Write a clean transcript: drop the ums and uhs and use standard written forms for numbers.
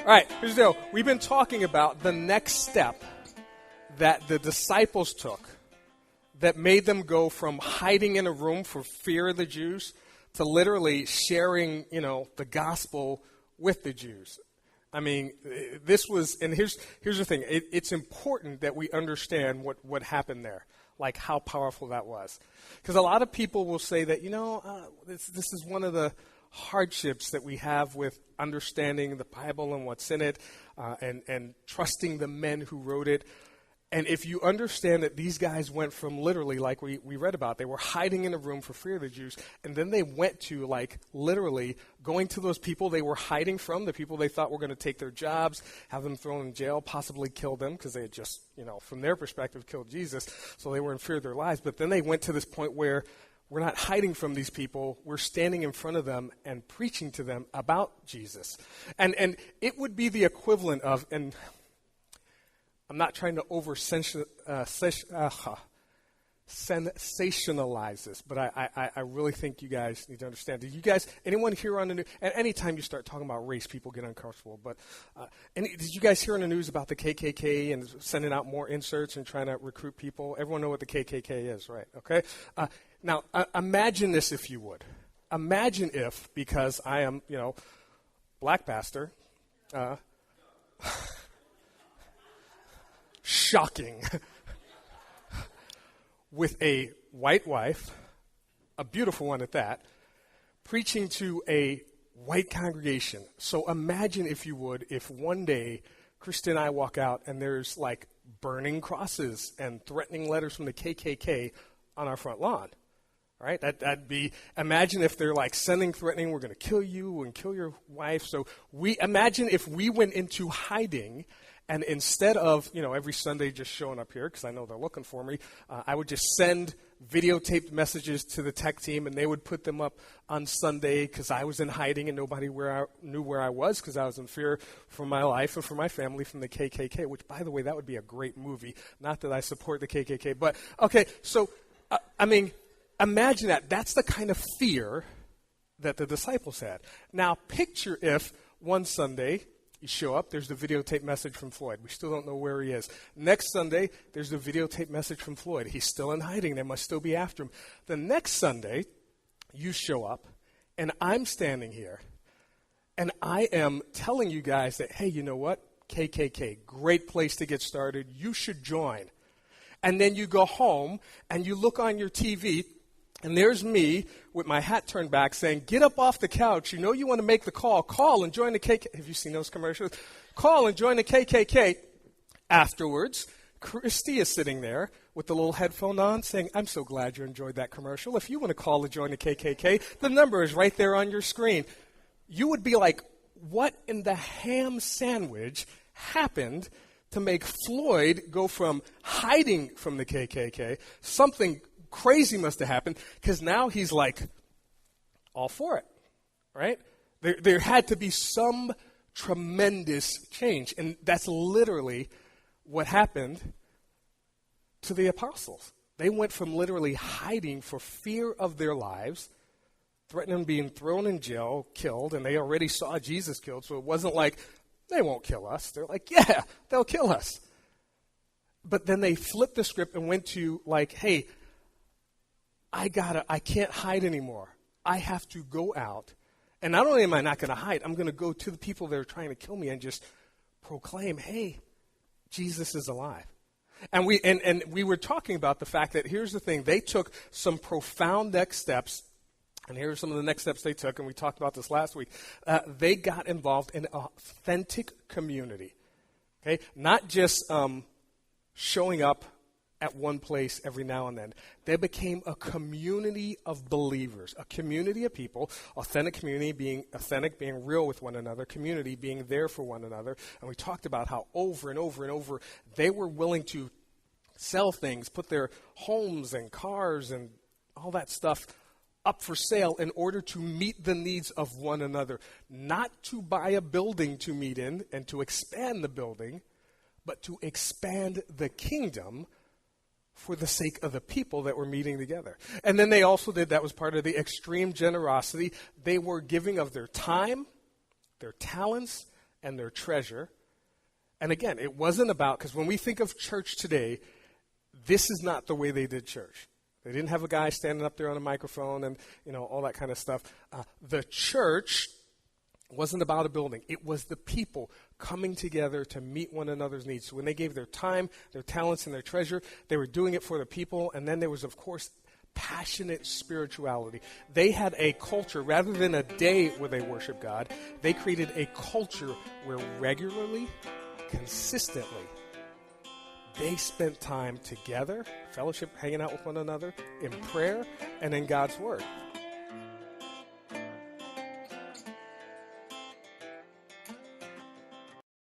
All right, here's the deal. We've been talking about the next step that the disciples took that made them go from hiding in a room for fear of the Jews to literally sharing, the gospel with the Jews. I mean, this was, and here's the thing. It's important that we understand what happened there, like how powerful that was. Because a lot of people will say that, this is one of the hardships that we have with understanding the Bible and what's in it, and trusting the men who wrote it. And if you understand that these guys went from literally, like we read about, they were hiding in a room for fear of the Jews, and then they went to, literally going to those people they were hiding from, the people they thought were going to take their jobs, have them thrown in jail, possibly kill them, because they had just, from their perspective, killed Jesus, so they were in fear of their lives. But then they went to this point where we're not hiding from these people. We're standing in front of them and preaching to them about Jesus. And it would be the equivalent of, and I'm not trying to sensationalize this, but I really think you guys need to understand. Did you guys, anyone here on the news, and anytime you start talking about race, people get uncomfortable, but did you guys hear on the news about the KKK and sending out more inserts and trying to recruit people? Everyone know what the KKK is, right? Okay? Now, imagine this if you would. Imagine if, because I am, black pastor, shocking, with a white wife, a beautiful one at that, preaching to a white congregation. So imagine, if you would, if one day Krista and I walk out and there's burning crosses and threatening letters from the KKK on our front lawn. Right? That'd be, imagine if they're sending, threatening, we're going to kill you and kill your wife. So imagine if we went into hiding, and instead of, every Sunday just showing up here, because I know they're looking for me, I would just send videotaped messages to the tech team, and they would put them up on Sunday because I was in hiding and nobody knew where I was because I was in fear for my life and for my family from the KKK, which, by the way, that would be a great movie. Not that I support the KKK, but, okay, so, imagine that. That's the kind of fear that the disciples had. Now, picture if one Sunday you show up, there's the videotape message from Floyd. We still don't know where he is. Next Sunday, there's the videotape message from Floyd. He's still in hiding. They must still be after him. The next Sunday, you show up, and I'm standing here, and I am telling you guys that, hey, you know what? KKK, great place to get started. You should join. And then you go home, and you look on your TV, and there's me with my hat turned back saying, get up off the couch. You want to make the call. Call and join the KKK. Have you seen those commercials? Call and join the KKK. Afterwards, Christy is sitting there with the little headphone on saying, I'm so glad you enjoyed that commercial. If you want to call and join the KKK, the number is right there on your screen. You would be like, what in the ham sandwich happened to make Floyd go from hiding from the KKK, something crazy must have happened, because now he's all for it, right? There had to be some tremendous change, and that's literally what happened to the apostles. They went from literally hiding for fear of their lives, threatening being thrown in jail, killed, and they already saw Jesus killed, so it wasn't they won't kill us. They're yeah, they'll kill us. But then they flipped the script and went to hey, I can't hide anymore. I have to go out. And not only am I not going to hide, I'm going to go to the people that are trying to kill me and just proclaim, hey, Jesus is alive. And we were talking about the fact that here's the thing. They took some profound next steps. And here are some of the next steps they took. And we talked about this last week. They got involved in authentic community. Okay? Not just showing up at one place every now and then. They became a community of believers, a community of people, authentic community, being authentic, being real with one another, community, being there for one another. And we talked about how over and over and over they were willing to sell things, put their homes and cars and all that stuff up for sale in order to meet the needs of one another. Not to buy a building to meet in and to expand the building, but to expand the kingdom for the sake of the people that were meeting together. And then they also did, that was part of the extreme generosity, they were giving of their time, their talents, and their treasure. And again, it wasn't about, because when we think of church today, this is not the way they did church. They didn't have a guy standing up there on a microphone and, all that kind of stuff. The church wasn't about a building. It was the people coming together to meet one another's needs. So when they gave their time, their talents, and their treasure, they were doing it for the people. And then there was, of course, passionate spirituality. They had a culture, rather than a day where they worship God, they created a culture where regularly, consistently, they spent time together, fellowship, hanging out with one another, in prayer, and in God's Word.